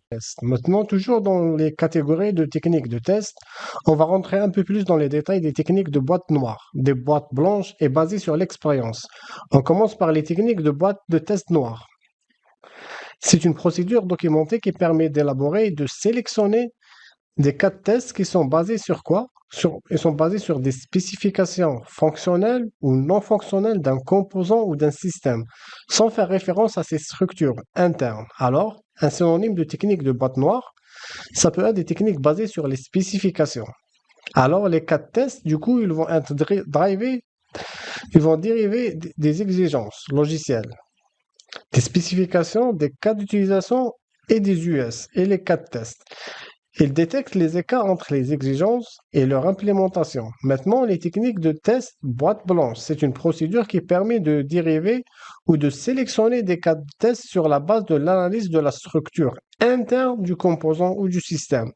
test. Maintenant, toujours dans les catégories de techniques de test, on va rentrer un peu plus dans les détails des techniques de boîte noire, des boîtes blanches et basées sur l'expérience. On commence par les techniques de boîte de test noire. C'est une procédure documentée qui permet d'élaborer et de sélectionner des cas de test qui sont basés sur quoi? Ils sont basés sur des spécifications fonctionnelles ou non fonctionnelles d'un composant ou d'un système, sans faire référence à ses structures internes. Alors, un synonyme de technique de boîte noire, ça peut être des techniques basées sur les spécifications. Alors, les cas de test, du coup, ils vont être drivés, ils vont dériver des exigences logicielles, des spécifications, des cas d'utilisation et des US et les cas de test. Il détecte les écarts entre les exigences et leur implémentation. Maintenant, les techniques de test boîte blanche, c'est une procédure qui permet de dériver ou de sélectionner des cas de test sur la base de l'analyse de la structure interne du composant ou du système.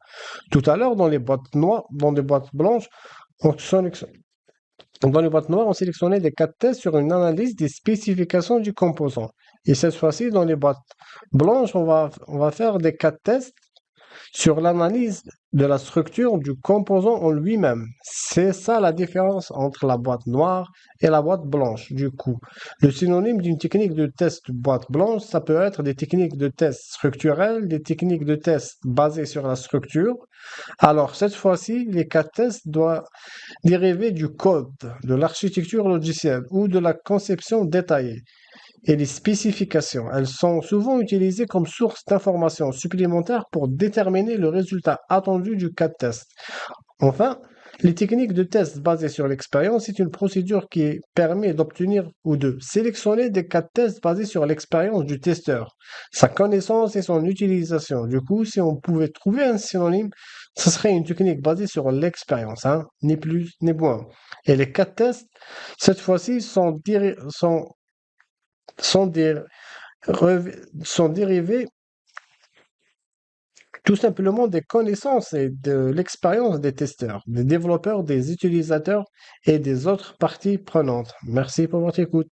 Tout à l'heure, dans les boîtes noires, dans les boîtes blanches, on sélectionne- dans les boîtes noires, on sélectionnait des cas de test sur une analyse des spécifications du composant. Et cette fois-ci, dans les boîtes blanches, on va faire des cas de test sur l'analyse de la structure du composant en lui-même. C'est ça la différence entre la boîte noire et la boîte blanche. Du coup, le synonyme d'une technique de test boîte blanche, ça peut être des techniques de test structurelles, des techniques de test basées sur la structure. Alors, cette fois-ci, les cas de test doivent dériver du code, de l'architecture logicielle ou de la conception détaillée et les spécifications. Elles sont souvent utilisées comme source d'informations supplémentaires pour déterminer le résultat attendu du cas de test. Enfin, les techniques de test basées sur l'expérience, c'est une procédure qui permet d'obtenir ou de sélectionner des cas de test basés sur l'expérience du testeur, sa connaissance et son utilisation. Du coup, si on pouvait trouver un synonyme, ce serait une technique basée sur l'expérience, hein, ni plus ni moins. Et les cas de test, cette fois-ci, sont des sont dérivés tout simplement des connaissances et de l'expérience des testeurs, des développeurs, des utilisateurs et des autres parties prenantes. Merci pour votre écoute.